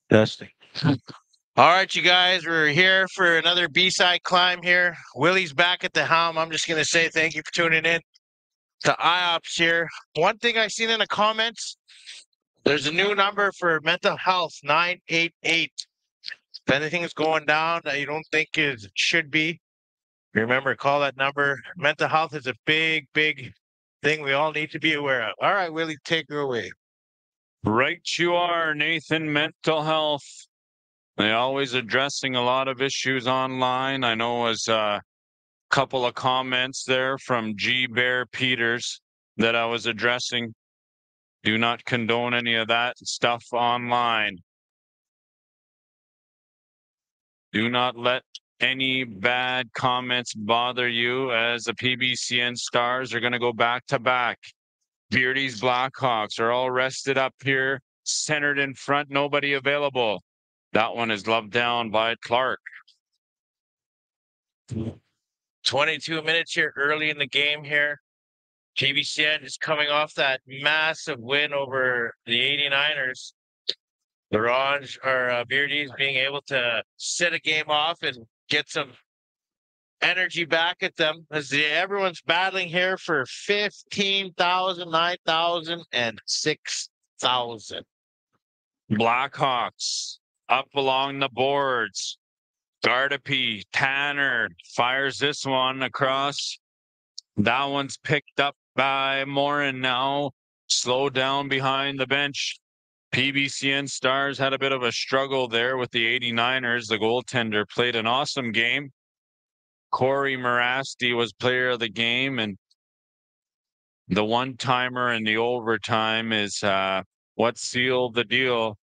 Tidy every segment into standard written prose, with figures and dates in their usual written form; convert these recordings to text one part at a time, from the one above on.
Testing. All right, you guys, we're here for another B-side climb here. Willie's back at the helm. I'm just going to say thank you for tuning in to IOPS here. One thing I seen in the comments, there's a new number for mental health, 988. If anything is going down that you don't think it should be, remember, call that number. Mental health is a big, big thing we all need to be aware of. All right, Willie, take her away. Right you are, Nathan. Mental health. They always addressing a lot of issues online. I know as a couple of comments there from G. Bear Peters that I was addressing. Do not condone any of that stuff online. Do not let any bad comments bother you, as the PBCN Stars are going to go back to back. Beardys Blackhawks are all rested up here, centered in front, nobody available. That one is loved down by Clark. 22 minutes here early in the game here. PBCN is coming off that massive win over the 89ers. The Orange or Beardies being able to set a game off and get some energy back at them as everyone's battling here for 15,000, 9,000, and 6,000. Blackhawks up along the boards. Gardapi, Tanner fires this one across. That one's picked up by Morin now. Slowed down behind the bench. PBCN Stars had a bit of a struggle there with the 89ers. The goaltender played an awesome game. Corey Morasti was player of the game, and the one-timer in the overtime is what sealed the deal.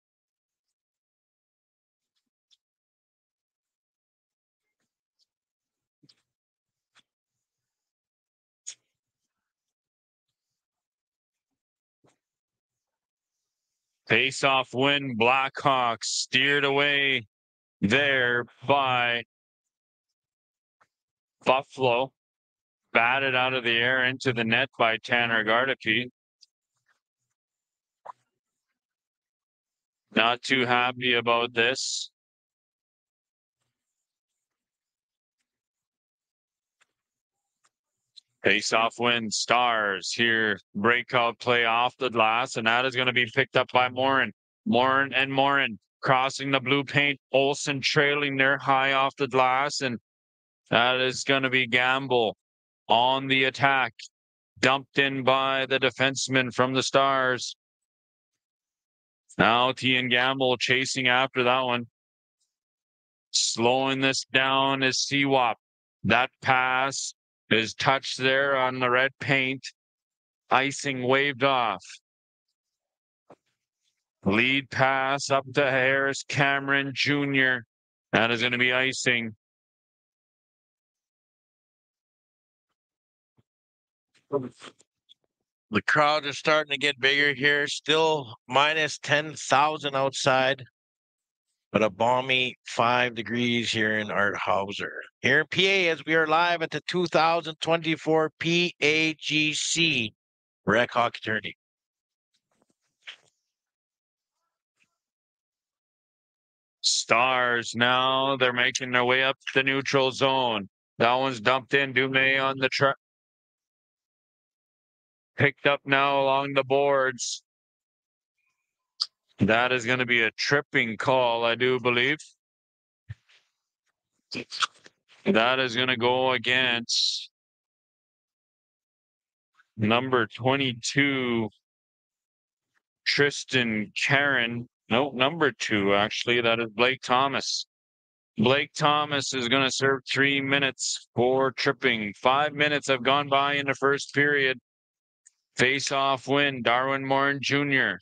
Face-off win, Blackhawks steered away there by Buffalo. Batted out of the air into the net by Tanner Gardapi. Not too happy about this. Face-off win, Stars here. Breakout play off the glass, and that is going to be picked up by Morin. Morin crossing the blue paint. Olsen trailing there high off the glass, and that is going to be Gamble on the attack. Dumped in by the defenseman from the Stars. Now Tian Gamble chasing after that one. Slowing this down is Seawap. That pass is touched there on the red paint. Icing waved off. Lead pass up to Harris Cameron Jr. That is going to be icing. The crowd is starting to get bigger here. Still minus 10,000 outside, but a balmy 5 degrees here in Art Hauser. Here in PA, as we are live at the 2024 PAGC Rec Hockey Tourney. Stars now, they're making their way up the neutral zone. That one's dumped in. Dumais on the truck. Picked up now along the boards. That is going to be a tripping call, I do believe. That is going to go against number 22, Tristan Karen. No, number 2, actually. That is Blake Thomas. Blake Thomas is going to serve 3 minutes for tripping. 5 minutes have gone by in the first period. Face-off win, Darwin Morin Jr.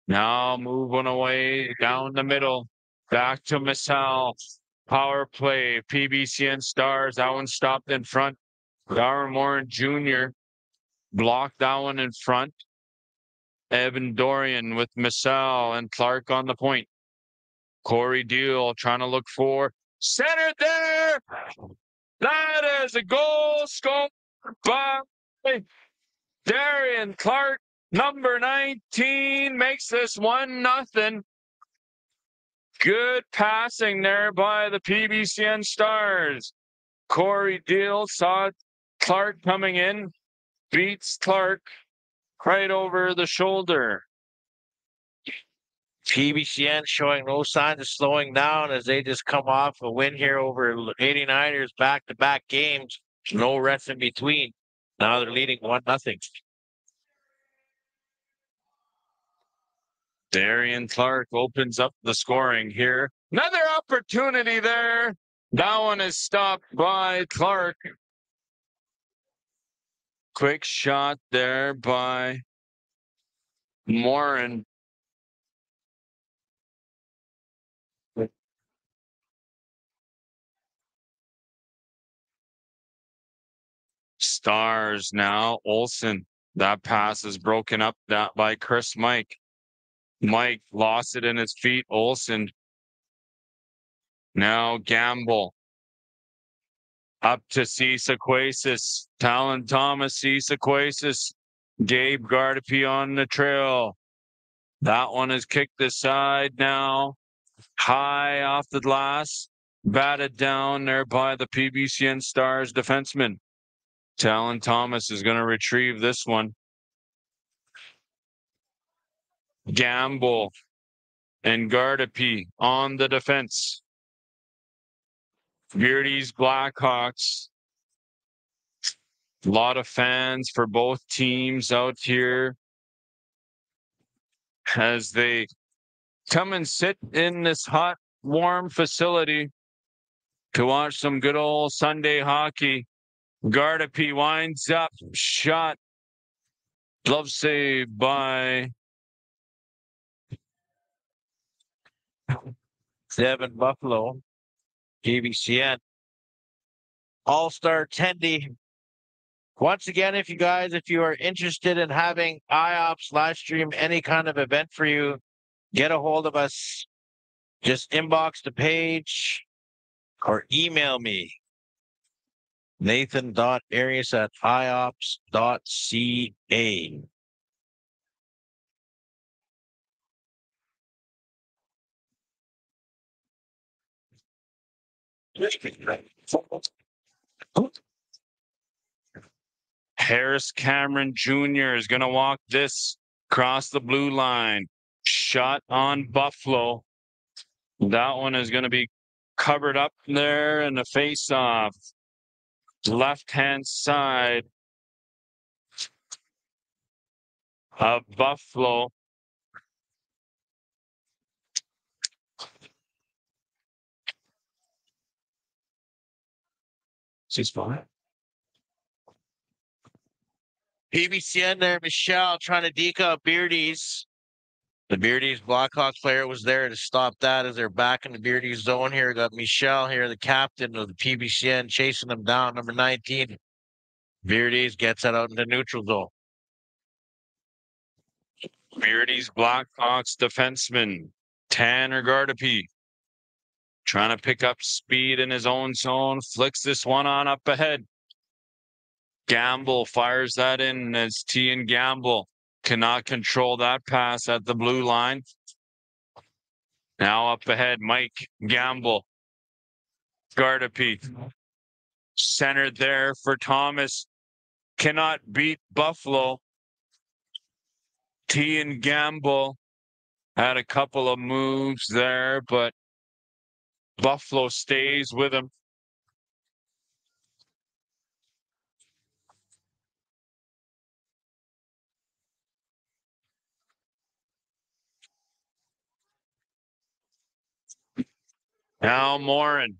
Now moving away down the middle. Back to Massal. Power play, PBCN Stars. That one stopped in front. Darwin Morin Jr. blocked that one in front. Evan Dorian with Massal and Clark on the point. Corey Deal trying to look for centered there. That is a goal scored by Darian Clark. Number 19 makes this 1-0. Good passing there by the PBCN Stars. Corey Deal saw Clark coming in, beats Clark right over the shoulder. PBCN showing no signs of slowing down as they just come off a win here over 89ers back-to-back games. No rest in between. Now they're leading 1-0. Darian Clark opens up the scoring here. Another opportunity there. That one is stopped by Clark. Quick shot there by Morin. Stars now. Olsen. That pass is broken up by Chris Mike. Mike lost it in his feet. Olsen. Now Gamble. Up to Cisaquasis. Talon Thomas, Cisaquasis. Gabe Gardapi on the trail. That one is kicked aside now. High off the glass. Batted down there by the PBCN Stars defenseman. Talon Thomas is going to retrieve this one. Gamble and Gardapi on the defense. Beardys Blackhawks. A lot of fans for both teams out here as they come and sit in this hot, warm facility to watch some good old Sunday hockey. Gardapi winds up, shot, glove save by Devin Buffalo, PBCN. All-Star attendee. Once again, if you are interested in having IOPS live stream any kind of event for you, get a hold of us. Just inbox the page or email me. Nathan.arias@iops.ca. Harris Cameron Jr. is going to walk this across the blue line. Shot on Buffalo. That one is going to be covered up there in the face-off. Left-hand side of Buffalo. PBCN there, Michelle trying to deke out Beardy's. The Beardy's Blackhawks player was there to stop that as they're back in the Beardy's zone here. Got Michelle here, the captain of the PBCN, chasing them down, number 19. Beardy's gets that out into neutral zone. Beardy's Blackhawks defenseman, Tanner Gardapi, trying to pick up speed in his own zone, flicks this one on up ahead. Gamble fires that in as T and Gamble cannot control that pass at the blue line. Now up ahead, Mike Gamble. Gardapi centered there for Thomas. Cannot beat Buffalo. T and Gamble had a couple of moves there, but Buffalo stays with him. Now Morin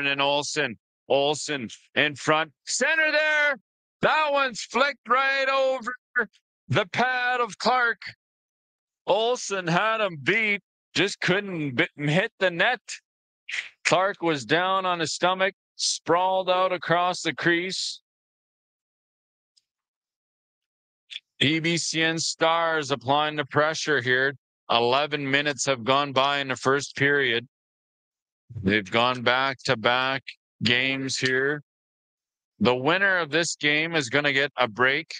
and Olsen. Olsen in front. Center there. That one's flicked right over the pad of Clark. Olsen had him beat. Just couldn't hit the net. Clark was down on his stomach. Sprawled out across the crease. PBCN Stars applying the pressure here. 11 minutes have gone by in the first period. They've gone back-to-back games here. The winner of this game is going to get a break.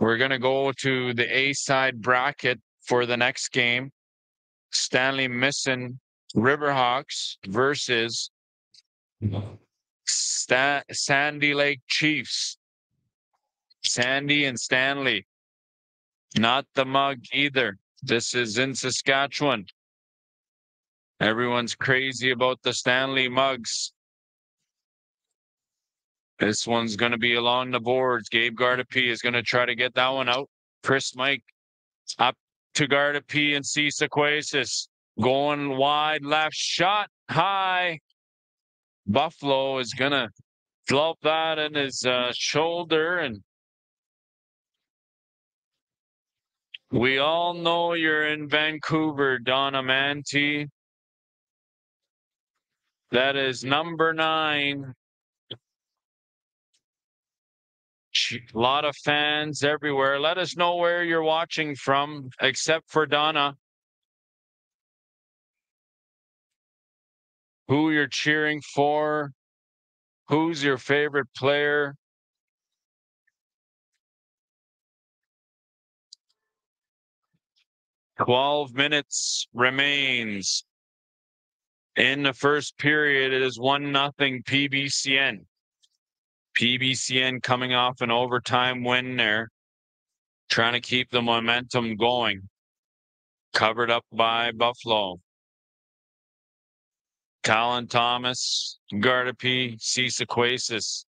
We're going to go to the A-side bracket for the next game. Stanley Misson Riverhawks versus Sandy Lake Chiefs. Sandy and Stanley. Not the mug either. This is in Saskatchewan. Everyone's crazy about the Stanley mugs. This one's going to be along the boards. Gabe Gardapi is going to try to get that one out. Chris Mike up to Gardapi and Sequasis. Going wide left shot high. Buffalo is going to flop that in his shoulder. And we all know you're in Vancouver, Donna Manti. That is number 9. A lot of fans everywhere. Let us know where you're watching from, except for Donna. Who you're cheering for. Who's your favorite player? "12 minutes remains. In the first period, it is 1-0 PBCN. PBCN coming off an overtime win there. Trying to keep the momentum going. Covered up by Buffalo. Talon Thomas, Gardapi, Sequasis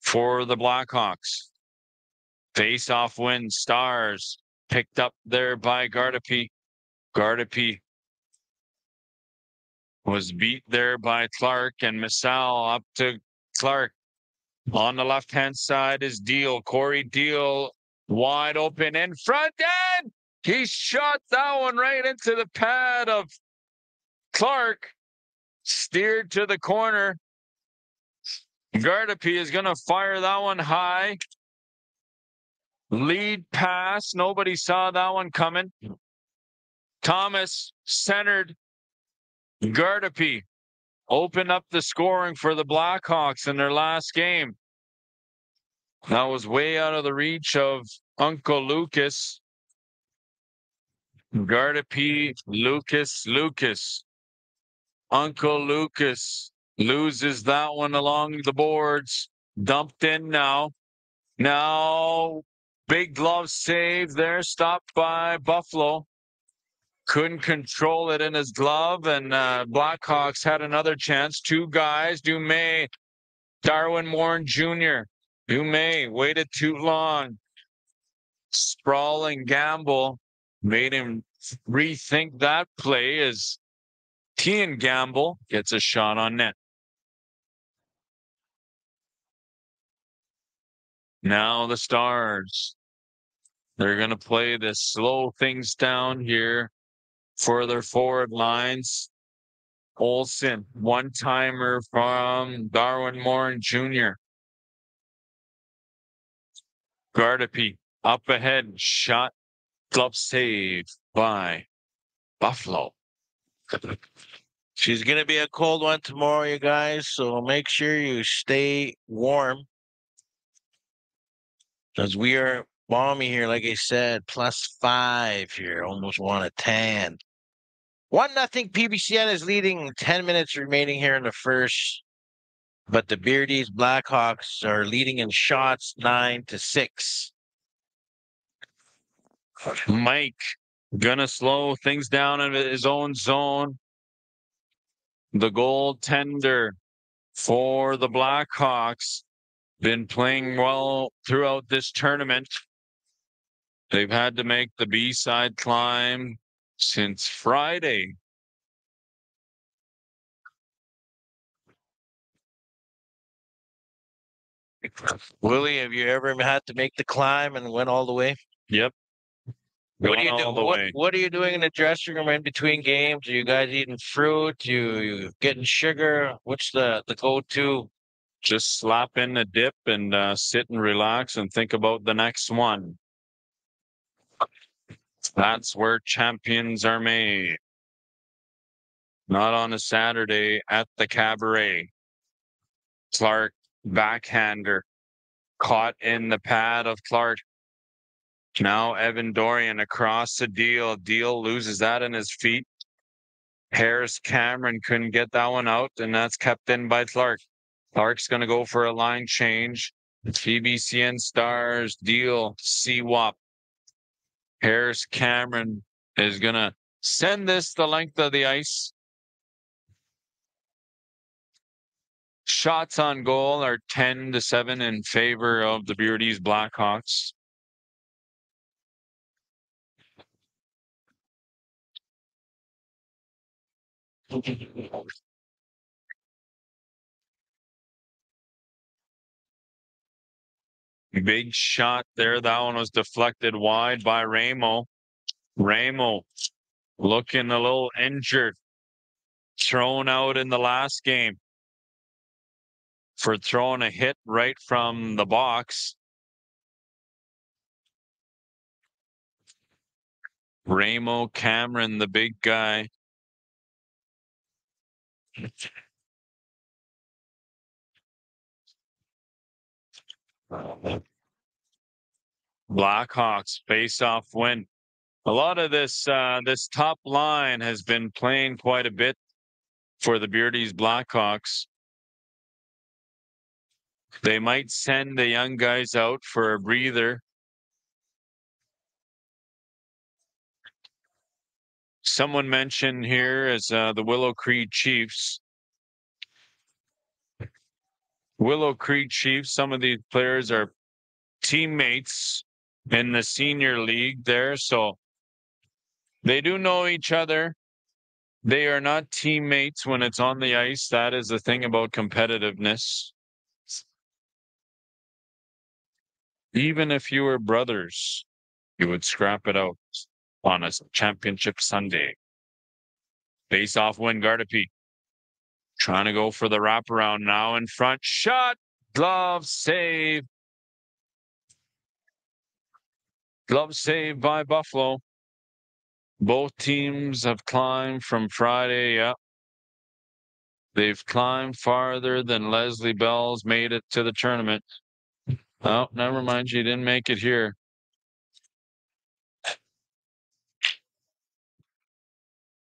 for the Blackhawks. Face-off win, Stars picked up there by Gardapi. Gardapi was beat there by Clark, and Missal up to Clark. On the left-hand side is Deal. Corey Deal wide open in front, and he shot that one right into the pad of Clark. Steered to the corner. Gardapi is going to fire that one high. Lead pass. Nobody saw that one coming. Thomas centered. Gardapi opened up the scoring for the Blackhawks in their last game. That was way out of the reach of Uncle Lucas. Gardapi, Lucas. Uncle Lucas loses that one along the boards. Dumped in now. Now, big glove save there. Stopped by Buffalo. Couldn't control it in his glove, and Blackhawks had another chance. 2 guys, Dumais, Darwin Moore Jr. Dumais waited too long. Sprawling gamble made him rethink that play as Tian Gamble gets a shot on net. Now the Stars. They're going to play this, slow things down here for their forward lines. Olsen, one-timer from Darwin Moore Jr. Gardapi up ahead, shot, glove save by Buffalo. She's going to be a cold one tomorrow, you guys, so make sure you stay warm. Because we are balmy here, like I said, +5 here, almost want a tan. 1-0 PBCN is leading, 10 minutes remaining here in the first. But the Beardys Blackhawks are leading in shots 9-6. Mike gonna slow things down in his own zone. The goaltender for the Blackhawks been playing well throughout this tournament. They've had to make the B-side climb since Friday. Willie, have you ever had to make the climb and went all the way? Yep. What do you do? What are you doing in the dressing room in between games? Are you guys eating fruit? You getting sugar? What's the go-to? Just slap in a dip and sit and relax and think about the next one. That's where champions are made. Not on a Saturday at the Cabaret. Clark, backhander, caught in the pad of Clark. Now Evan Dorian across the Deal. Deal loses that in his feet. Harris Cameron couldn't get that one out, and that's kept in by Clark. Clark's going to go for a line change. PBCN Stars deal CWAP. Harris Cameron is going to send this the length of the ice. Shots on goal are 10-7 in favor of the Beardys Blackhawks. Big shot there. That one was deflected wide by Ramo. Ramo looking a little injured. Thrown out in the last game for throwing a hit right from the box. Ramo Cameron, the big guy. Blackhawks face-off win. A lot of this this top line has been playing quite a bit for the Beardys Blackhawks. They might send the young guys out for a breather. Someone mentioned here is the Willow Creek Chiefs. Willow Creek Chiefs, some of these players are teammates in the senior league there, so they do know each other. They are not teammates when it's on the ice. That is the thing about competitiveness. Even if you were brothers, you would scrap it out on a championship Sunday. Face-off win, Gardapi. Trying to go for the wraparound now in front. Shot. Glove save. Glove save by Buffalo. Both teams have climbed from Friday. Yeah. They've climbed farther than Leslie Bell's made it to the tournament. Oh, never mind. She didn't make it here.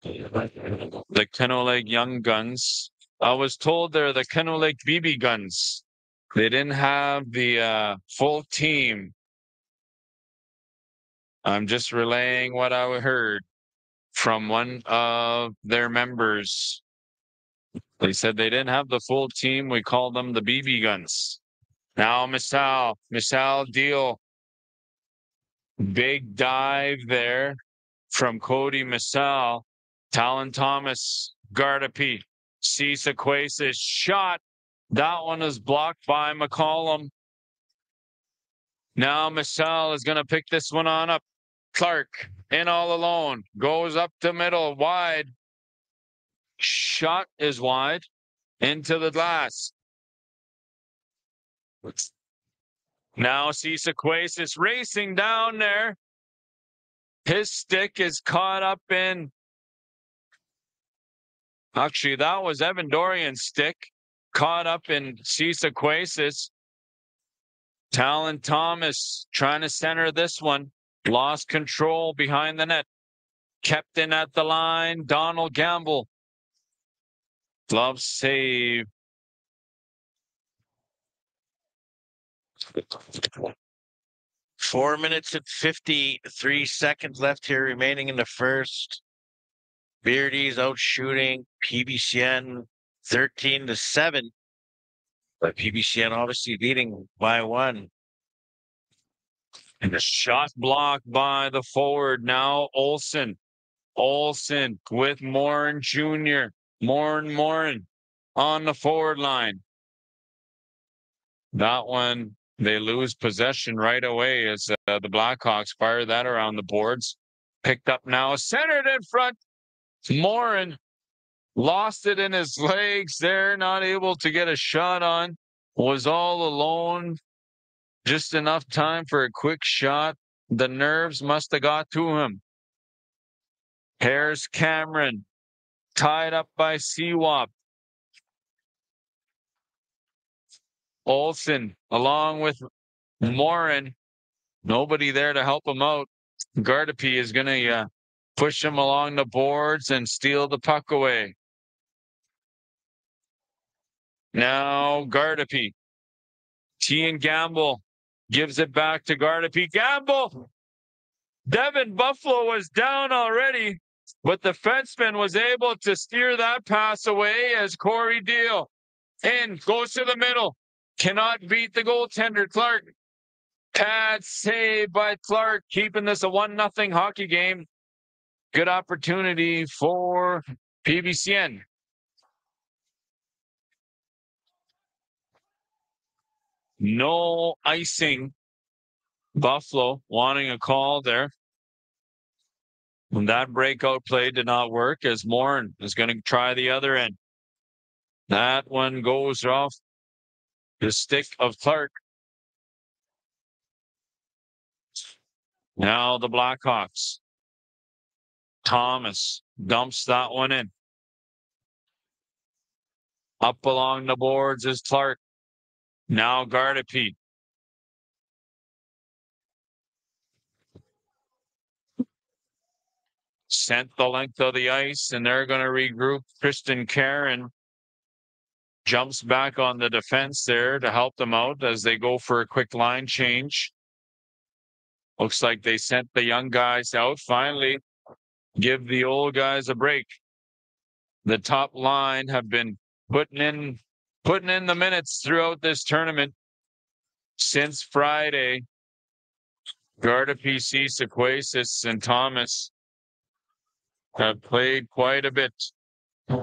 The Kenoleg Young Guns. I was told they're the Kenoleg BB Guns. They didn't have the full team. I'm just relaying what I heard from one of their members. They said they didn't have the full team. We called them the BB Guns. Now Missal deal. Big dive there from Cody Missal. Talon Thomas, Gardapi, Sequace's shot. That one is blocked by McCollum. Now Missal is going to pick this one on up. Clark in all alone. Goes up the middle, wide. Shot is wide. Into the glass. Now Sequace is racing down there. His stick is caught up in... Actually, that was Evan Dorian's stick. Caught up in Sequace's. Talon Thomas trying to center this one. Lost control behind the net. Kept in at the line. Donald Gamble. Glove save. Four minutes and 53 seconds left here remaining in the first. Beardy's out shooting PBCN 13-7. But PBCN obviously leading by one. And a shot blocked by the forward now, Olsen. Olsen with Morin Jr. Morin on the forward line. That one, they lose possession right away as the Blackhawks fire that around the boards. Picked up now, centered in front. Morin lost it in his legs there, not able to get a shot on. Was all alone. Just enough time for a quick shot. The nerves must have got to him. Harris Cameron tied up by CWAP. Olsen along with Morin. Nobody there to help him out. Gardapi is going to push him along the boards and steal the puck away. Now Gardapi. Tian Gamble gives it back to Gardapi. Gamble! Devin Buffalo was down already, but the fenceman was able to steer that pass away as Corey Deal goes to the middle. Cannot beat the goaltender, Clark. Pad save by Clark, keeping this a 1-0 hockey game. Good opportunity for PBCN. No icing. Buffalo wanting a call there. And that breakout play did not work as Morin is going to try the other end. That one goes off the stick of Clark. Now the Blackhawks. Thomas dumps that one in. Up along the boards is Clark. Now Gardapi. Sent the length of the ice, and they're going to regroup. Kristen Karen jumps back on the defense there to help them out as they go for a quick line change. Looks like they sent the young guys out. Finally, give the old guys a break. The top line have been putting in the minutes throughout this tournament since Friday. Gardapi, Sequasis, and Thomas have played quite a bit.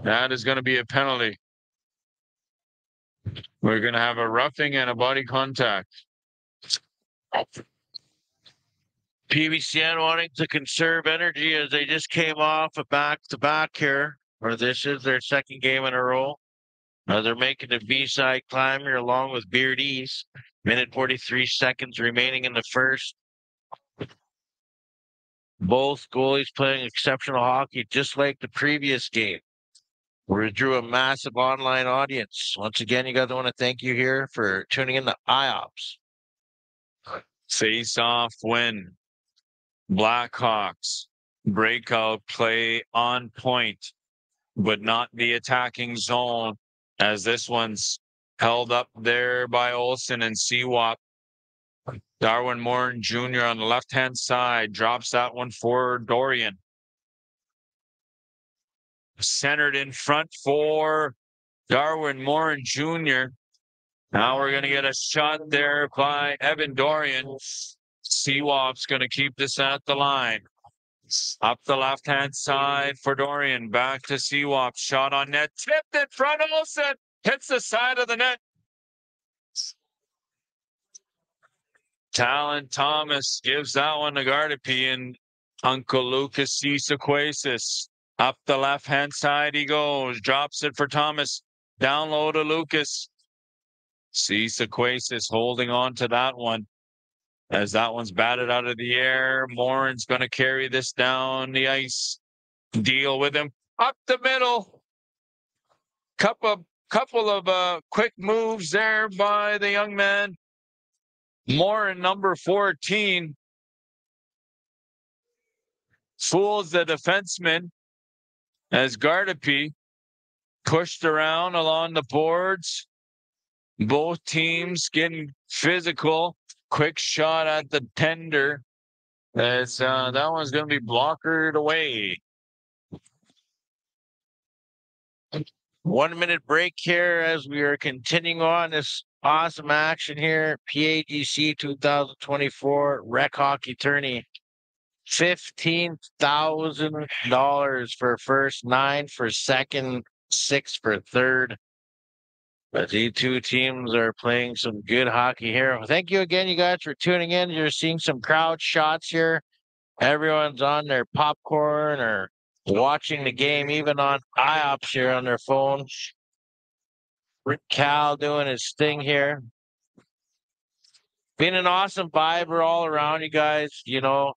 That is going to be a penalty. We're going to have a roughing and a body contact. PBCN wanting to conserve energy as they just came off a back-to-back here, or this is their second game in a row. They're making the B-side climb here along with Beardys. Minute 43 seconds remaining in the first. Both goalies playing exceptional hockey, just like the previous game. We drew a massive online audience. Once again, you guys want to thank you here for tuning in to IOPS. Face-off win. Blackhawks. Breakout play on point, but not the attacking zone, as this one's held up there by Olsen and Seawap. Darwin Morin Jr. on the left-hand side drops that one for Dorian. Centered in front for Darwin Morin Jr. Now we're going to get a shot there by Evan Dorian. Seawap's going to keep this at the line. Up the left-hand side for Dorian. Back to Seawap. Shot on net. Tipped in front of Olsen. Hits the side of the net. Talon Thomas gives that one to Gardapi, and Uncle Lucas Sequasis. Up the left-hand side he goes. Drops it for Thomas. Down low to Lucas. Sequasis holding on to that one. As that one's batted out of the air, Morin's going to carry this down the ice. Deal with him. Up the middle. Couple of quick moves there by the young man. Morin, number 14. Fools the defenseman as Gardapi pushed around along the boards. Both teams getting physical. Quick shot at the tender. As that one's going to be blockered away. 1 minute break here as we are continuing on this awesome action here. PAGC 2024 Rec Hockey Tourney. $15,000 for first, 9 for second, 6 for third. But these two teams are playing some good hockey here. Thank you again, you guys, for tuning in. You're seeing some crowd shots here. Everyone's on their popcorn or watching the game, even on IOPS here on their phones. Cal doing his thing here. Been an awesome vibe all around, you guys. You know,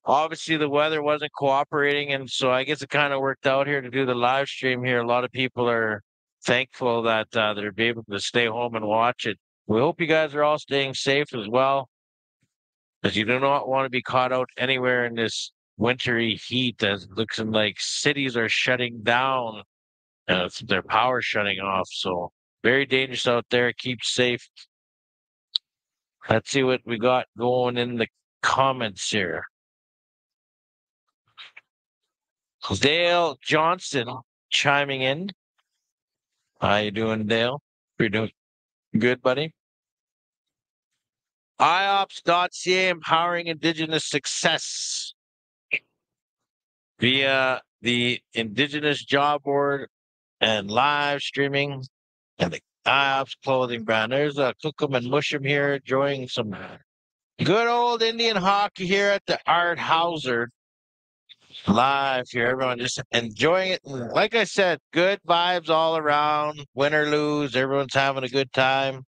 obviously the weather wasn't cooperating, and so I guess it kind of worked out here to do the live stream here. A lot of people are thankful that they're able to stay home and watch it. We hope you guys are all staying safe as well, because you do not want to be caught out anywhere in this wintry heat that looks like cities are shutting down. Their power shutting off. So very dangerous out there. Keep safe. Let's see what we got going in the comments here. Dale Johnson chiming in. How you doing, Dale? You're doing good, buddy. IOPS.ca empowering Indigenous success via the Indigenous Job Board and live streaming and the IOPS clothing brand. There's a Cook 'em and Mush 'em here enjoying some good old Indian hockey here at the Art Hauser. Live here, everyone just enjoying it. And like I said, good vibes all around. Win or lose, everyone's having a good time.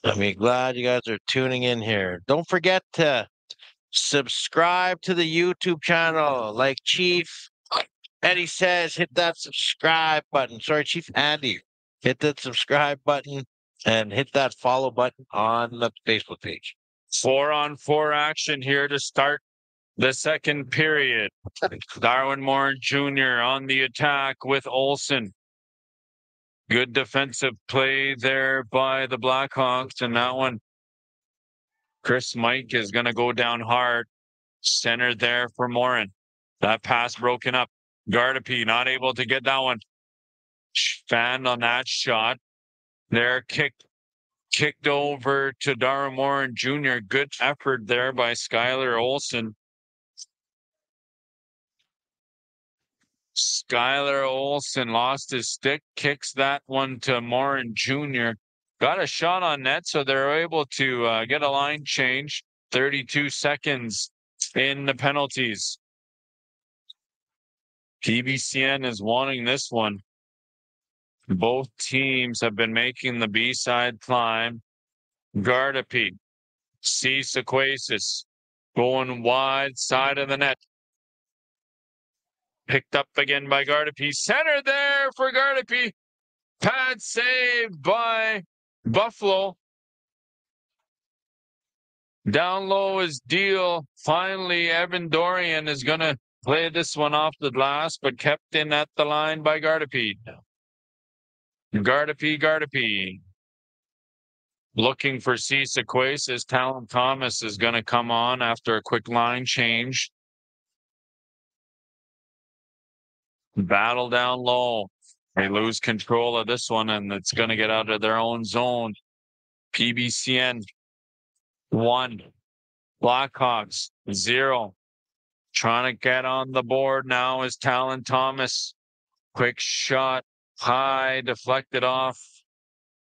I'm glad you guys are tuning in here. Don't forget to subscribe to the YouTube channel. Like Chief Eddie says, hit that subscribe button. Sorry, Chief Andy. Hit that subscribe button and hit that follow button on the Facebook page. 4-on-4 action here to start the second period. Darwin Moore Jr. on the attack with Olsen. Good defensive play there by the Blackhawks. And that one, Chris Mike is going to go down hard. Center there for Morin. That pass broken up. Gardapi not able to get that one. Fan on that shot. There, kicked over to Darwin Morin Jr. Good effort there by Skylar Olsen. Skylar Olsen lost his stick, kicks that one to Morin Jr. Got a shot on net, so they're able to get a line change. 32 seconds in the penalties. PBCN is wanting this one. Both teams have been making the B-side climb. Gardapi, C. Sequasis, going wide side of the net. Picked up again by Gardapi. Center there for Gardapi. Pad saved by Buffalo. Down low is Deal. Finally, Evan Dorian is going to play this one off the glass, but kept in at the line by Gardapi. Gardapi. Looking for C. Sequasis. Talon Thomas is going to come on after a quick line change. Battle down low. They lose control of this one, and it's going to get out of their own zone. PBCN 1. Blackhawks 0. Trying to get on the board now is Talon Thomas. Quick shot. High, deflected off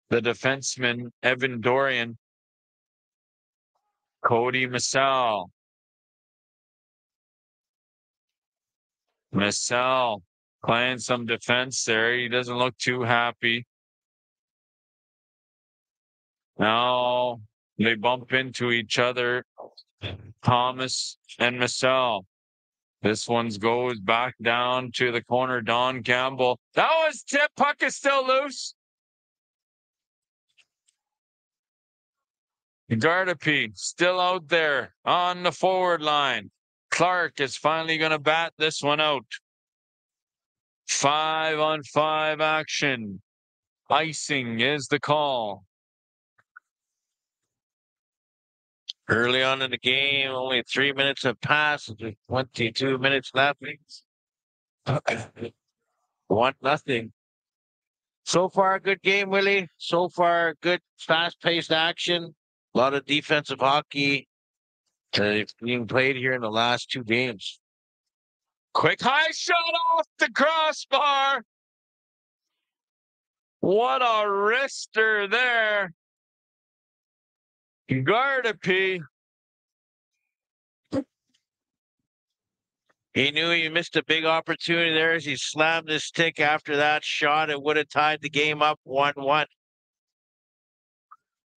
the defenseman, Evan Dorian. Cody Massal. Massal playing some defense there. He doesn't look too happy. Now they bump into each other. Thomas and Massal. This one goes back down to the corner. Don Campbell. That was tip. Puck is still loose. Gardapi still out there on the forward line. Clark is finally going to bat this one out. 5-on-5 action. Icing is the call. Early on in the game, only 3 minutes have passed. 22 minutes left. 1-0. So far, a good game, Willie. So far, good fast-paced action. A lot of defensive hockey being played here in the last 2 games. Quick high shot off the crossbar. What a wrister there. Gardapi. He knew he missed a big opportunity there as he slammed his stick after that shot. It would have tied the game up 1-1.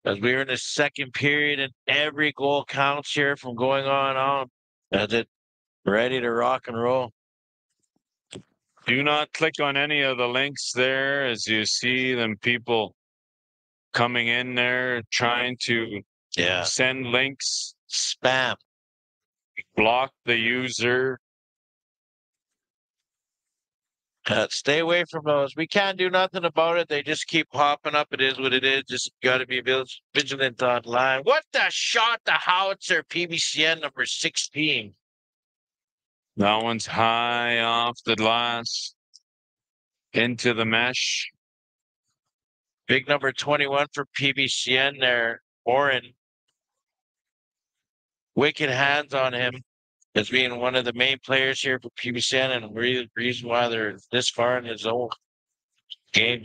As we are in the second period and every goal counts here from going on. As it ready to rock and roll. Do not click on any of the links there as you see them people coming in there trying to send links. Spam. Block the user. Stay away from those. We can't do nothing about it. They just keep popping up. It is what it is. Just got to be vigilant online. What the shot? The howitzer PBCN number 16. That one's high off the glass. Into the mesh. Big number 21 for PBCN there. Oren. Wicked hands on him as being one of the main players here for PBCN and reason why they're this far in his own game.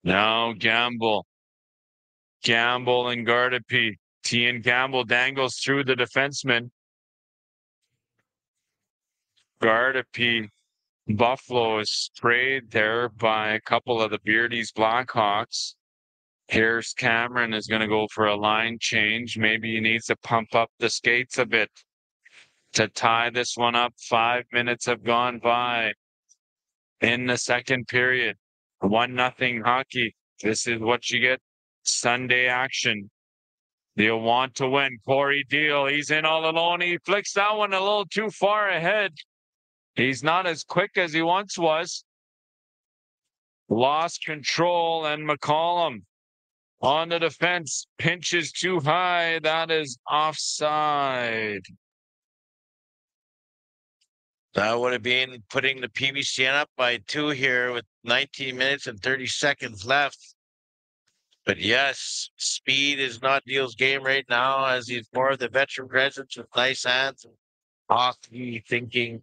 Now Gamble. Gamble and Gardapi. Tian Gamble dangles through the defenseman. Gardapi. Buffalo is sprayed there by a couple of the Beardys Blackhawks. Here's Cameron is going to go for a line change. Maybe he needs to pump up the skates a bit to tie this one up. 5 minutes have gone by in the second period. 1-0 hockey. This is what you get. Sunday action. They'll want to win. Corey Deal, he's in all alone. He flicks that one a little too far ahead. He's not as quick as he once was. Lost control, and McCollum on the defense. Pinches too high. That is offside. That would have been putting the PBCN up by 2 here with 19 minutes and 30 seconds left. But yes, speed is not Deal's game right now as he's more of the veteran presence with nice hands and hockey thinking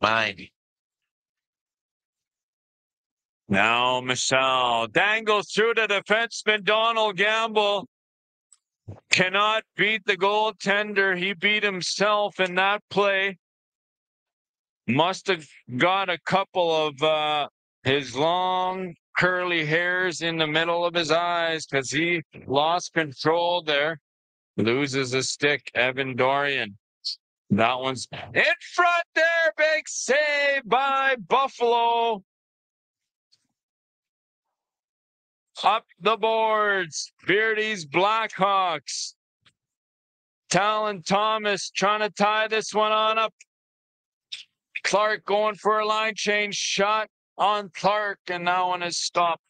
mind. Now Michelle dangles through the defenseman. Donald Gamble cannot beat the goaltender. He beat himself in that play. Must have got a couple of his long curly hairs in the middle of his eyes because he lost control there. Loses a stick. Evan Dorian. That one's in front there. Big save by Buffalo. Up the boards. Beardys Blackhawks. Talon Thomas trying to tie this one on up. Clark going for a line change. Shot on Clark, and that one is stopped.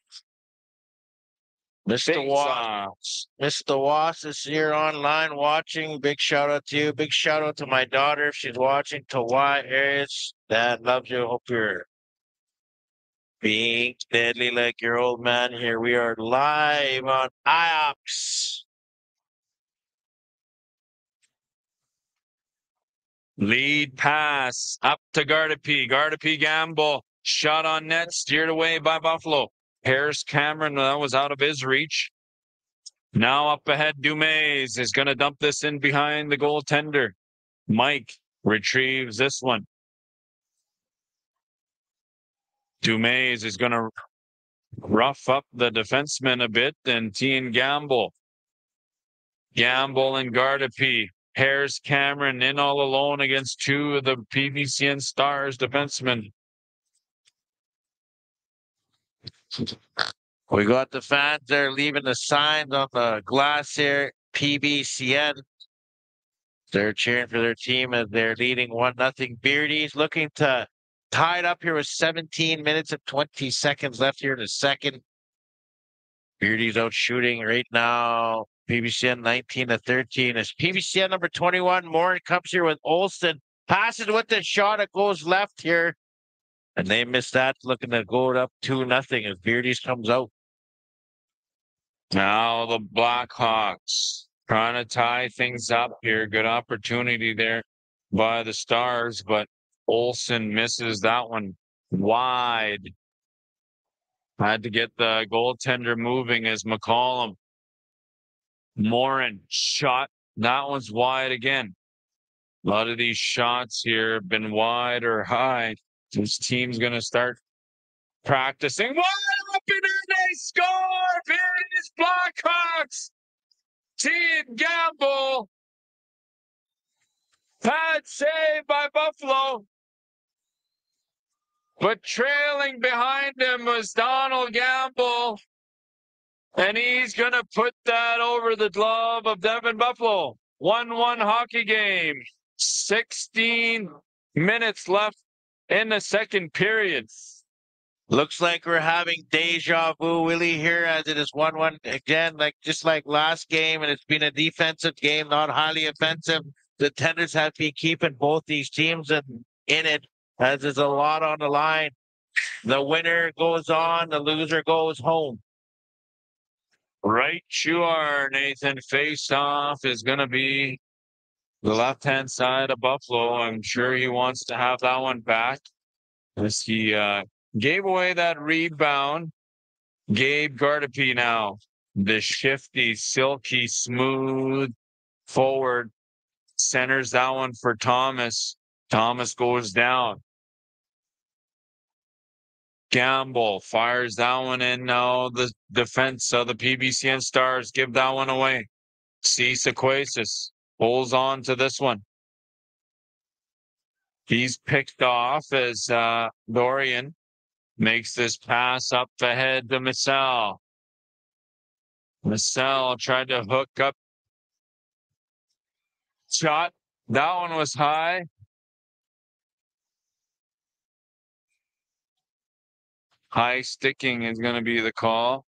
Mr. Wass. Mr. Wass is here online watching. Big shout out to you. Big shout out to my daughter if she's watching. Tawai Aries. Dad loves you. Hope you're being deadly like your old man here. We are live on IOPS. Lead pass up to Gardapi. Gardapi Gamble. Shot on net. Steered away by Buffalo. Harris Cameron, that was out of his reach. Now up ahead, Dumaze is going to dump this in behind the goaltender. Mike retrieves this one. Dumaze is going to rough up the defenseman a bit, and Tian Gamble. Gamble and Gardapi. Harris Cameron in all alone against 2 of the PBCN Stars defensemen. We got the fans there leaving the signs on the glass here. PBCN. They're cheering for their team as they're leading 1-0. Beardy's looking to tie it up here with 17 minutes and 20 seconds left here in the second. Beardy's out shooting right now. PBCN 19-13. As PBCN number 21, Morin comes here with Olsen. Passes with the shot. It goes left here. And they missed that, looking to go up 2-0 as Beardy's comes out. Now the Blackhawks trying to tie things up here. Good opportunity there by the Stars, but Olsen misses that one wide. Had to get the goaltender moving as McCollum. Morin shot. That one's wide again. A lot of these shots here have been wide or high. This team's going to start practicing. Wide open and they score! Beardys Blackhawks! Tian Gamble. Pad save by Buffalo. But trailing behind him was Donald Gamble. And he's going to put that over the glove of Devin Buffalo. 1-1 hockey game. 16 minutes left in the second period. Looks like we're having deja vu, Willie, here as it is 1-1 again, just like last game, and it's been a defensive game, not highly offensive. The tenders have been keeping both these teams in it, as there's a lot on the line. The winner goes on, the loser goes home. Right you are, Nathan. Face-off is going to be the left-hand side of Buffalo. I'm sure he wants to have that one back as he gave away that rebound. Gabe Gardepy now. The shifty, silky, smooth forward centers that one for Thomas. Thomas goes down. Gamble fires that one in. Now the defense of the PBCN Stars give that one away. C. Sequasis holds on to this one. He's picked off as Dorian makes this pass up ahead to Missel. Missel tried to hook up. Shot. That one was high. High sticking is going to be the call.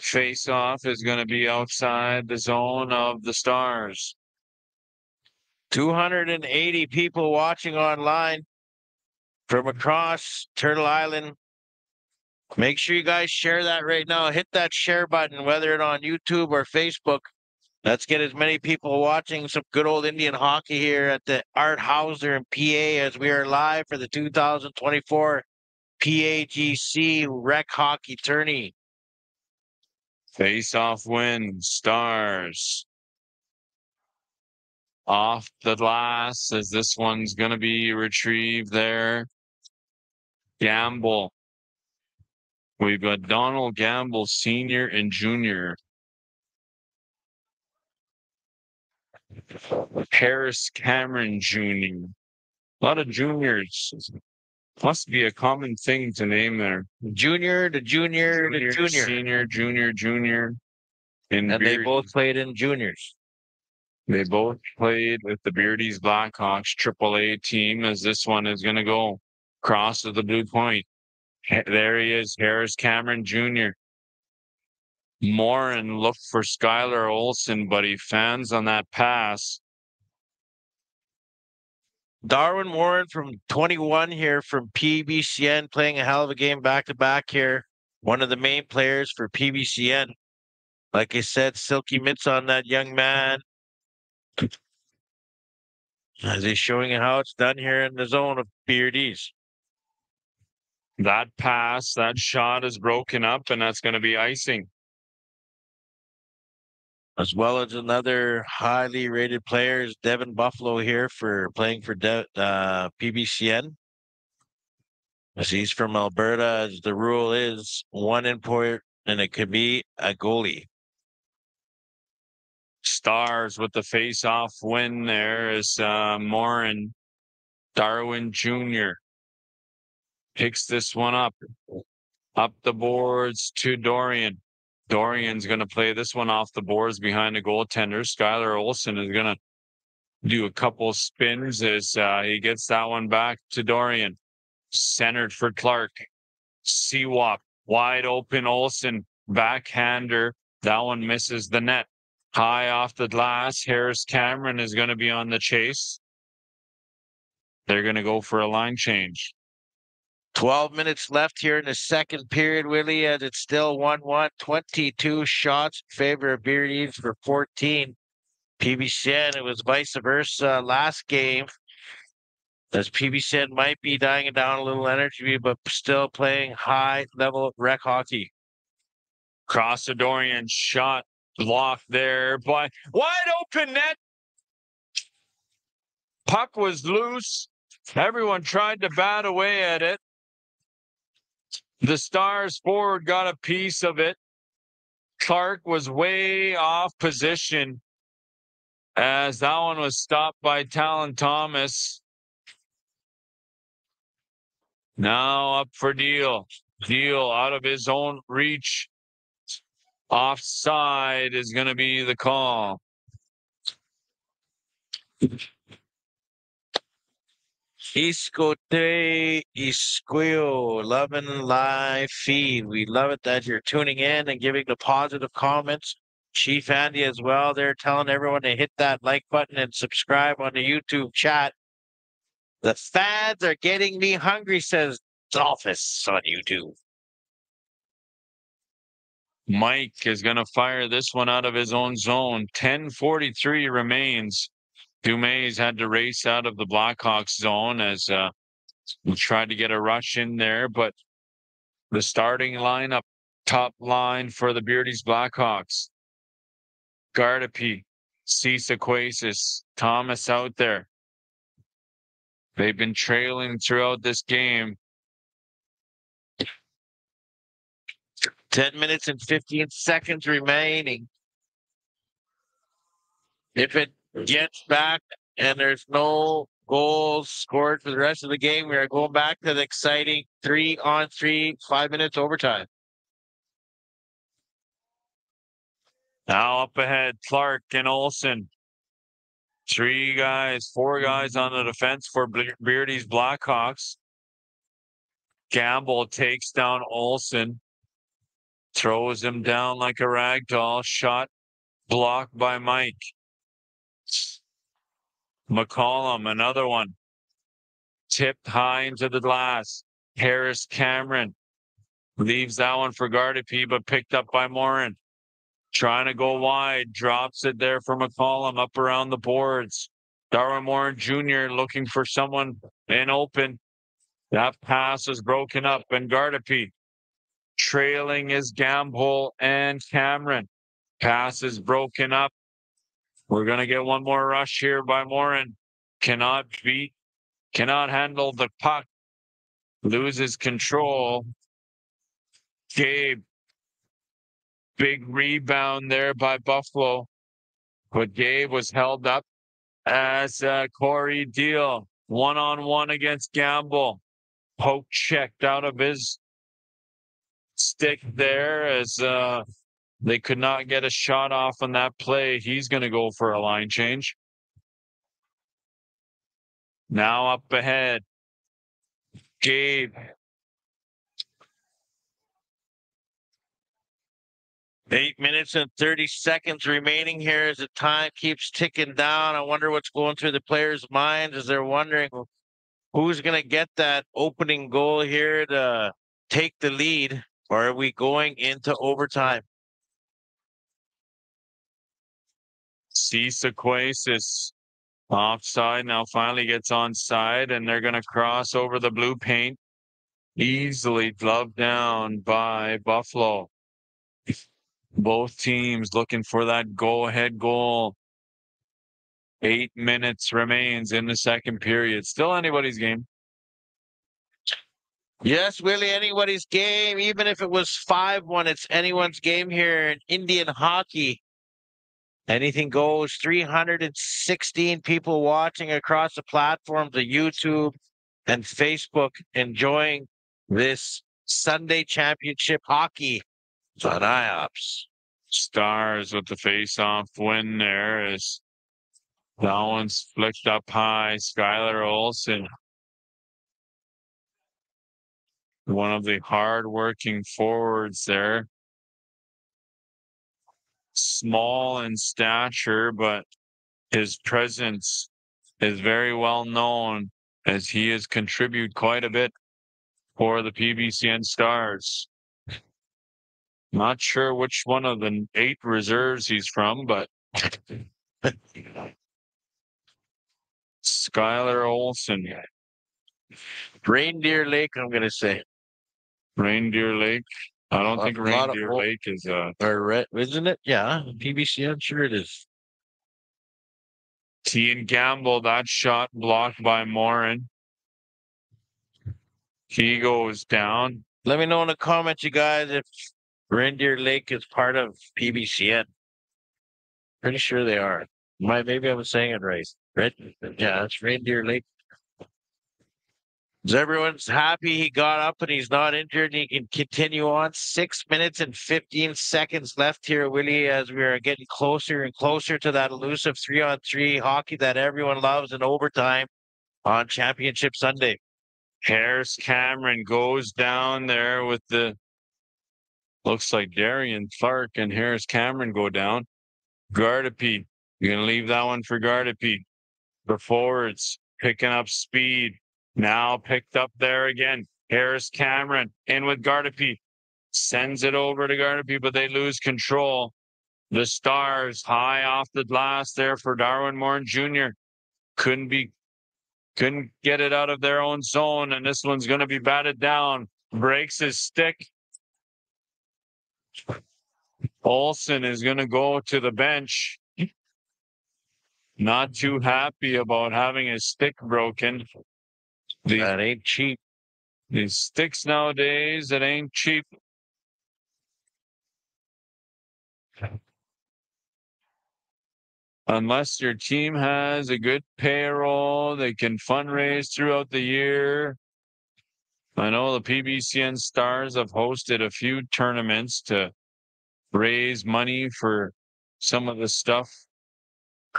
Face off is going to be outside the zone of the Stars. 280 people watching online from across Turtle Island. Make sure you guys share that right now. Hit that share button, whether it's on YouTube or Facebook. Let's get as many people watching some good old Indian hockey here at the Art Hauser in PA as we are live for the 2024 PAGC Rec Hockey Tourney. Face-off win, Stars. Off the glass as this one's going to be retrieved there. Gamble. We've got Donald Gamble, Sr. and Jr. Harris Cameron Jr. A lot of juniors. Must be a common thing to name there. Junior to junior to junior. Senior, junior. And they both played in juniors. They both played with the Beardys Blackhawks AAA team as this one is going to go across to the blue point. There he is, Harris Cameron Jr. Morin looked for Skylar Olson, but he fans on that pass. Darwin Warren from 21 here from PBCN playing a hell of a game back-to-back here. One of the main players for PBCN. Like I said, silky mitts on that young man. As he's showing how it's done here in the zone of Beardy's. That pass, that shot is broken up, and that's going to be icing. As well as another highly rated player is Devin Buffalo here for playing for PBCN. As he's from Alberta, as the rule is one import, and it could be a goalie. Stars with the face-off win there is Morin. Darwin Jr. picks this one up the boards to Dorian. Dorian's going to play this one off the boards behind the goaltender. Skylar Olson is going to do a couple spins as he gets that one back to Dorian. Centered for Clark. Seawap, wide open Olson, backhander. That one misses the net. High off the glass. Harris Cameron is going to be on the chase. They're going to go for a line change. 12 minutes left here in the second period, Willie, as it's still 1-1. 22 shots in favor of Beardy's for 14. PBCN, it was vice versa last game. As PBCN might be dying down a little energy, but still playing high-level rec hockey. Cross the Dorian shot blocked there by wide open net. Puck was loose. Everyone tried to bat away at it. The Stars forward got a piece of it. Clark was way off position as that one was stopped by Talon Thomas. Now up for Deal. Deal out of his own reach. Offside is going to be the call. Iscote Isquio, loving live feed. We love it that you're tuning in and giving the positive comments. Chief Andy as well. They're telling everyone to hit that like button and subscribe on the YouTube chat. The fans are getting me hungry, says Dolphus on YouTube. Mike is going to fire this one out of his own zone. 10:43 remains. Dumais had to race out of the Blackhawks zone as he tried to get a rush in there, but the starting lineup, top line for the Beardys Blackhawks. Gardapi, Cisaquasis, Thomas out there. They've been trailing throughout this game. 10 minutes and 15 seconds remaining. If it gets back and there's no goals scored for the rest of the game, we are going back to the exciting 3-on-3, 5 minutes overtime. Now up ahead, Clark and Olsen. 4 guys on the defense for Beardy's Blackhawks. Gamble takes down Olsen. Throws him down like a rag doll. Shot blocked by Mike. McCollum, another one. Tipped high into the glass. Harris Cameron leaves that one for Gardapi, but picked up by Morin. Trying to go wide. Drops it there for McCollum up around the boards. Darwin Morin Jr. looking for someone in open. That pass is broken up, and Gardapi trailing is Gamble and Cameron. Pass is broken up. We're going to get one more rush here by Morin. Cannot handle the puck. Loses control. Gabe. Big rebound there by Buffalo. But Gabe was held up as Corey Deal. 1-on-1 against Gamble. Poke checked out of his stick there as they could not get a shot off on that play. He's going to go for a line change. Now up ahead. Gabe. 8 minutes and 30 seconds remaining here as the time keeps ticking down. I wonder what's going through the players' minds as they're wondering who's going to get that opening goal here to take the lead, or are we going into overtime? Cisaquasis offside, now finally gets onside, and they're going to cross over the blue paint. Easily gloved down by Buffalo. Both teams looking for that go-ahead goal. 8 minutes remains in the second period. Still anybody's game. Yes, Willie, anybody's game. Even if it was 5-1, it's anyone's game here in Indian hockey. Anything goes. 316 people watching across the platforms of YouTube and Facebook enjoying this Sunday championship hockey on IOPS. Stars with the face-off win there as that one's flicked up high. Skylar Olsen, one of the hard-working forwards there. Small in stature, but his presence is very well known as he has contributed quite a bit for the PBCN Stars. Not sure which one of the 8 reserves he's from, but Skylar Olsen. Reindeer Lake, I'm going to say. Reindeer Lake. I don't think Reindeer Lake is isn't it? Yeah, PBC, I'm sure it is. T and Gamble, that shot blocked by Morin. He goes down. Let me know in the comments, you guys, if Reindeer Lake is part of PBCN. Pretty sure they are. Maybe I was saying it right. Yeah, it's Reindeer Lake. Everyone's happy he got up and he's not injured and he can continue on. 6 minutes and 15 seconds left here, Willie, as we are getting closer and closer to that elusive 3-on-3 hockey that everyone loves in overtime on Championship Sunday. Harris Cameron goes down there with looks like Darian Clark and Harris Cameron go down. Gardapi, you're going to leave that one for Gardapi. The forwards picking up speed. Now picked up there again. Harris Cameron in with Gardapi. Sends it over to Gardapi, but they lose control. The Stars high off the glass there for Darwin Morin Jr. Couldn't get it out of their own zone, and this one's going to be batted down. Breaks his stick. Olsen is going to go to the bench. Not too happy about having his stick broken. That ain't cheap. These sticks nowadays, it ain't cheap. Unless your team has a good payroll, they can fundraise throughout the year. I know the PBCN Stars have hosted a few tournaments to raise money for some of the stuff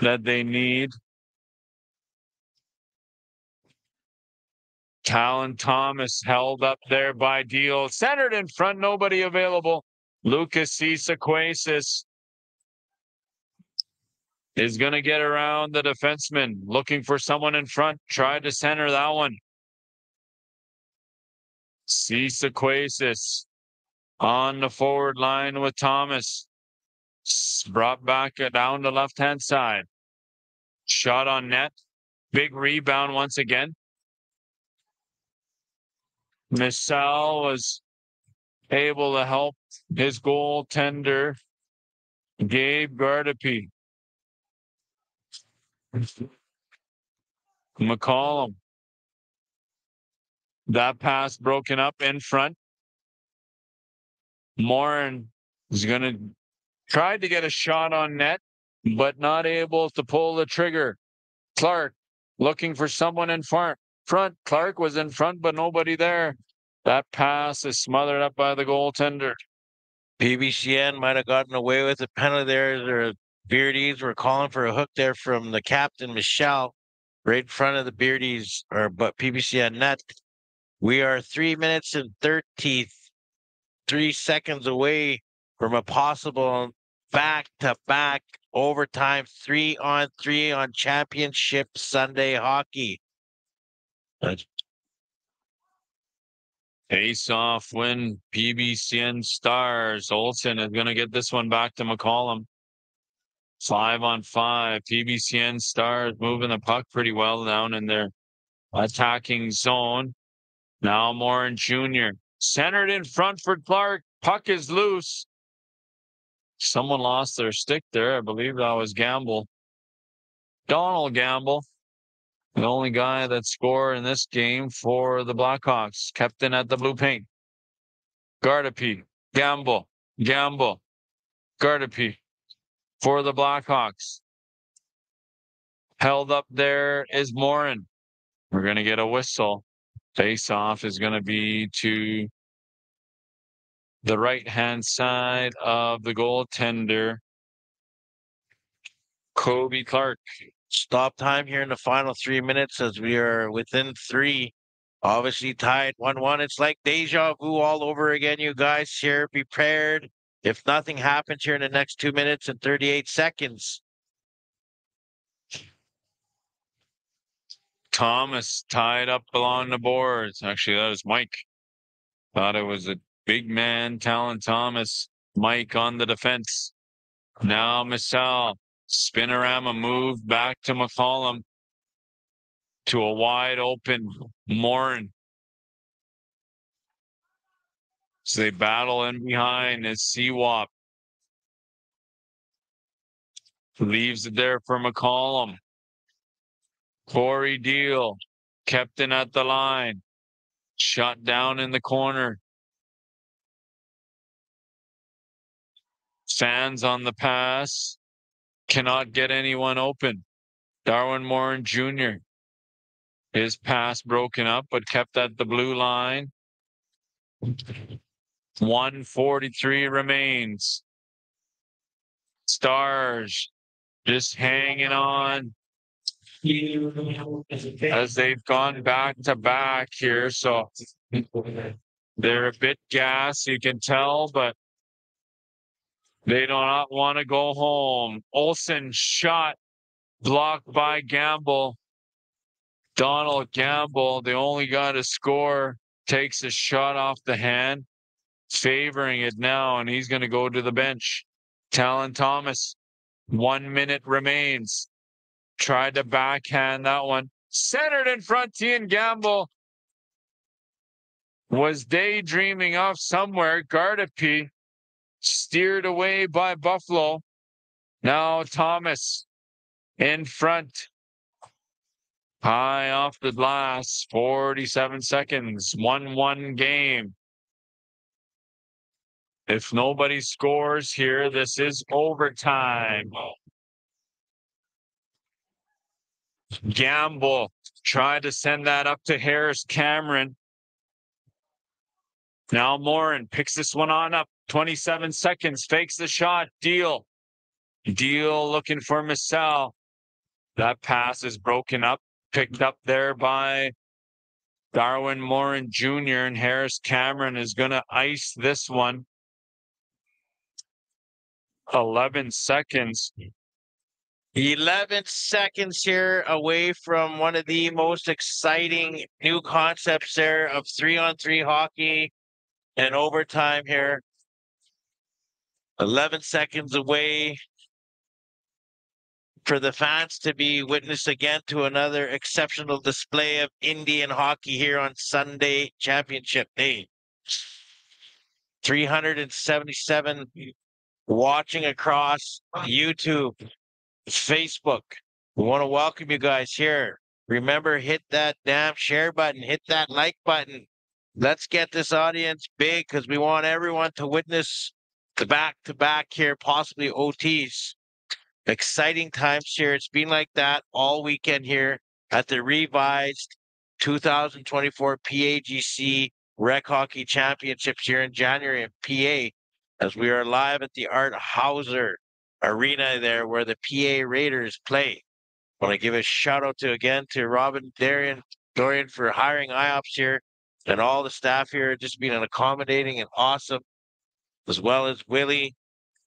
that they need. Talon Thomas held up there by Deal. Centered in front, nobody available. Lucas Cisaquasis is going to get around the defenseman, looking for someone in front. Tried to center that one. Cisaquasis on the forward line with Thomas. Brought back down the left-hand side. Shot on net. Big rebound once again. Missal was able to help his goaltender, Gabe Gardapi. McCollum. That pass broken up in front. Morin is going to try to get a shot on net, but not able to pull the trigger. Clark looking for someone in front. Clark was in front, but nobody there. That pass is smothered up by the goaltender. PBCN might have gotten away with a penalty there. Their Beardies were calling for a hook there from the captain, Michelle, right in front of the Beardies, but PBCN net. We are 3 minutes and 33 seconds away from a possible back-to-back overtime 3-on-3 on Championship Sunday hockey. Face-off win, PBCN Stars. Olsen is going to get this one back to McCollum. 5-on-5. PBCN Stars moving the puck pretty well down in their attacking zone. Now Morin Jr. Centered in front for Clark. Puck is loose. Someone lost their stick there. I believe that was Gamble. Donald Gamble. The only guy that scored in this game for the Blackhawks. Kept in at the blue paint. Gardapi. Gamble. Gardapi for the Blackhawks. Held up there is Morin. We're going to get a whistle. Face-off is going to be to the right-hand side of the goaltender, Kobe Clark. Stop time here in the final 3 minutes as we are within 3. Obviously tied 1-1. It's like deja vu all over again, you guys here. Be prepared if nothing happens here in the next 2 minutes and 38 seconds. Thomas tied up along the boards. Actually, that was Mike. Thought it was a big man, Talon Thomas. Mike on the defense. Now Missal. Spinorama move back to McCollum. To a wide open Morin. So they battle in behind as Seawap leaves it there for McCollum. Corey Deal kept in at the line. Shot down in the corner. Fans on the pass. Cannot get anyone open. Darwin Morin Jr. His pass broken up, but kept at the blue line. 1:43 remains. Stars just hanging on as they've gone back to back here. So they're a bit gassed, you can tell, but they do not want to go home. Olsen shot blocked by Gamble. Donald Gamble, the only guy to score, takes a shot off the hand, favoring it now, and he's going to go to the bench. Talon Thomas, 1 minute remains. Tried to backhand that one. Centered in front, Ian Gamble was daydreaming off somewhere. Gardapi steered away by Buffalo. Now Thomas in front. High off the glass, 47 seconds, 1-1 game. If nobody scores here, this is overtime. Gamble tried to send that up to Harris Cameron. Now Morin picks this one on up. 27 seconds, fakes the shot. Deal looking for Massell. That pass is broken up, picked up there by Darwin Morin Jr. and Harris Cameron is going to ice this one. 11 seconds. 11 seconds here away from one of the most exciting new concepts there of 3-on-3 hockey and overtime here. 11 seconds away for the fans to be witness again to another exceptional display of Indian hockey here on Sunday Championship Day. 377 watching across YouTube, Facebook. We want to welcome you guys here. Remember, hit that damn share button, hit that like button. Let's get this audience big because we want everyone to witness the back-to-back here, possibly OTs. Exciting times here. It's been like that all weekend here at the revised 2024 PAGC Rec Hockey Championships here in January in PA, as we are live at the Art Hauser Arena there where the PA Raiders play. I want to give a shout out to Robin Dorian for hiring IOPS here, and all the staff here just being accommodating and awesome, as well as Willie,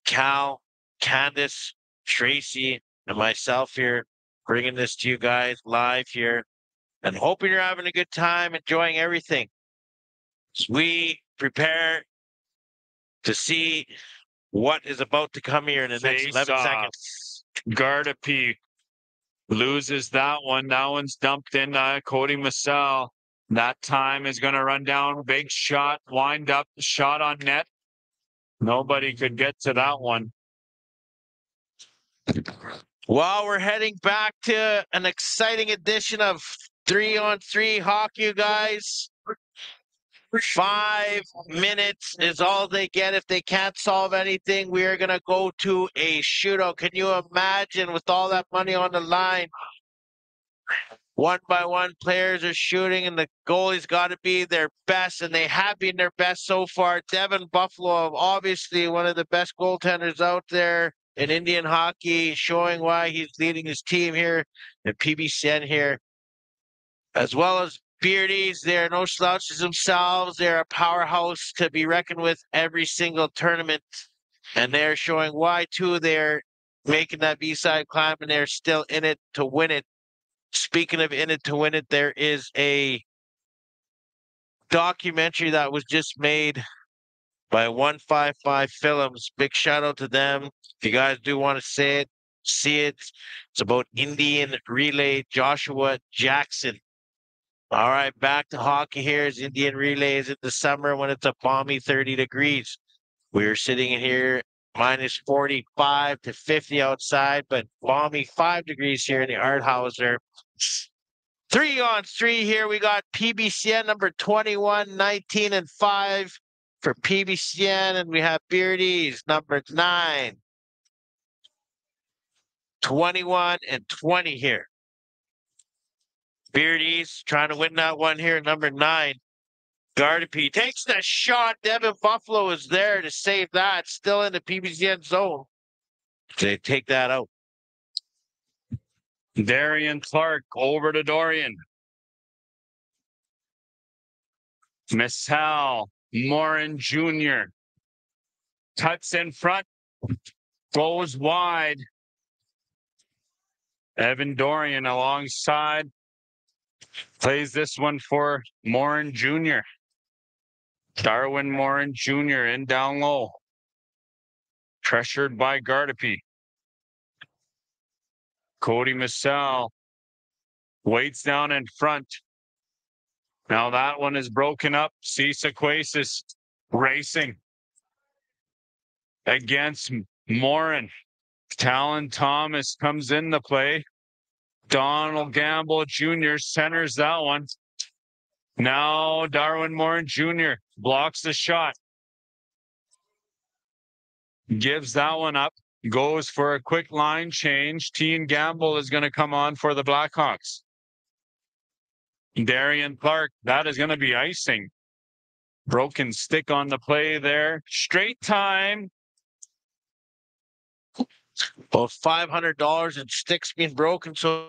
Cal, Candace, Tracy, and myself here, bringing this to you guys live here, and hoping you're having a good time, enjoying everything. As we prepare to see what is about to come here in the next 11 seconds. Gardapi loses that one. That one's dumped in Cody Massell. That time is going to run down. Big shot, wind up, shot on net. Nobody could get to that one. Well, we're heading back to an exciting edition of 3-on-3 hockey, you guys. 5 minutes is all they get. If they can't solve anything, we are going to go to a shootout. Can you imagine with all that money on the line? One by one, players are shooting, and the goalie's got to be their best, and they have been their best so far. Devin Buffalo, obviously one of the best goaltenders out there in Indian hockey, showing why he's leading his team here in PBCN here, as well as Beardys. They're no slouches themselves. They're a powerhouse to be reckoned with every single tournament, and they're showing why, too. They're making that B-side climb, and they're still in it to win it. Speaking of in it to win it, there is a documentary that was just made by 155 Films. Big shout out to them. If you guys do want to see it. It's about Indian relay Joshua Jackson. All right, back to hockey here. As Indian relay is in the summer when it's a balmy 30 degrees. We're sitting in here minus 45 to 50 outside, but balmy 5 degrees here in the Art Hauser. 3-on-3 here. We got PBCN number 21, 19, and 5 for PBCN, and we have Beardy's number 9, 21, and 20 here. Beardy's trying to win that one here. Number 9. Gardapi takes the shot. Devin Buffalo is there to save that. Still in the PBCN zone. They take that out. Darian Clark over to Dorian. Missal, Morin Jr. Cuts in front. Goes wide. Evan Dorian alongside. Plays this one for Morin Jr. Darwin Morin Jr. in down low. Pressured by Gardapi. Cody Missal waits down in front. Now that one is broken up. Cisa Quasis racing against Morin. Talon Thomas comes into play. Donald Gamble Jr. centers that one. Now Darwin Morin Jr. blocks the shot. Gives that one up. Goes for a quick line change. Teen Gamble is going to come on for the Blackhawks. Darian Clark, that is going to be icing. Broken stick on the play there. Straight time. Well, $500 in sticks being broken, so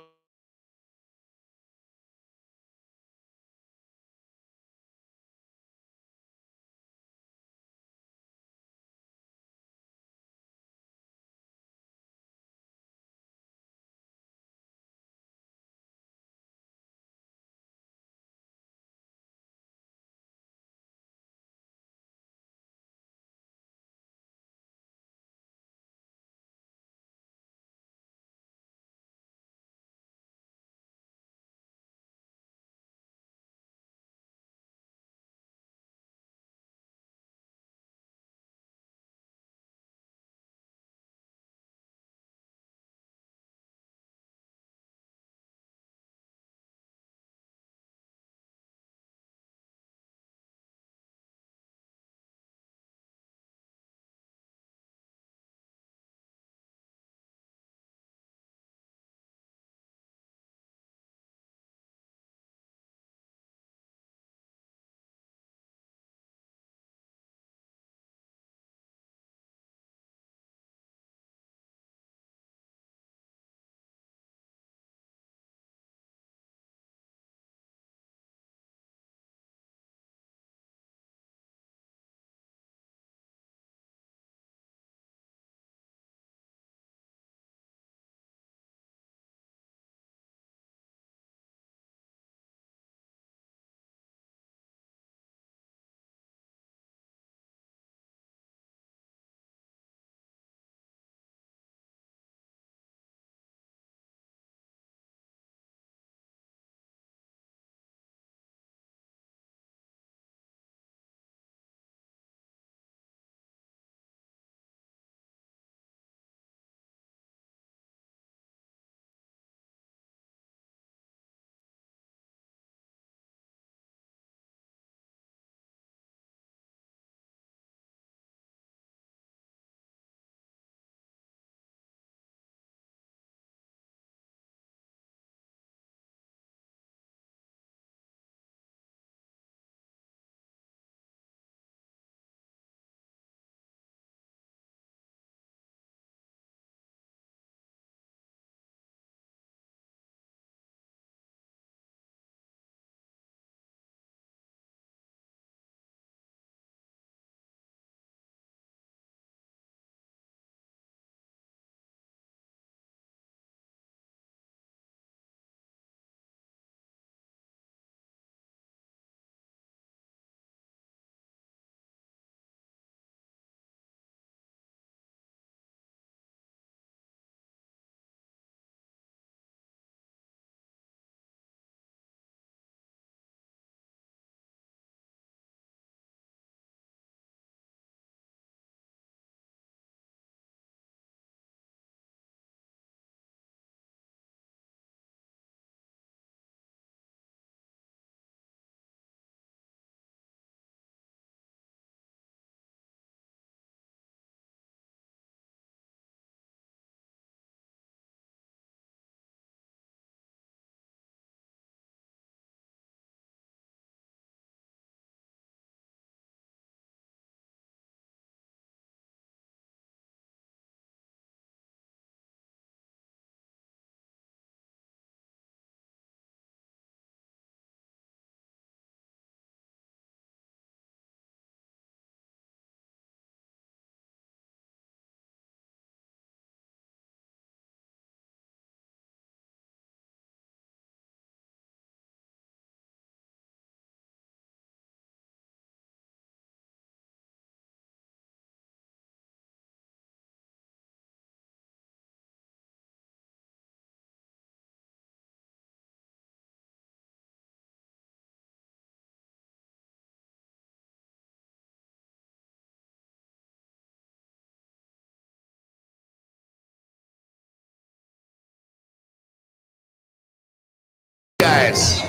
guys.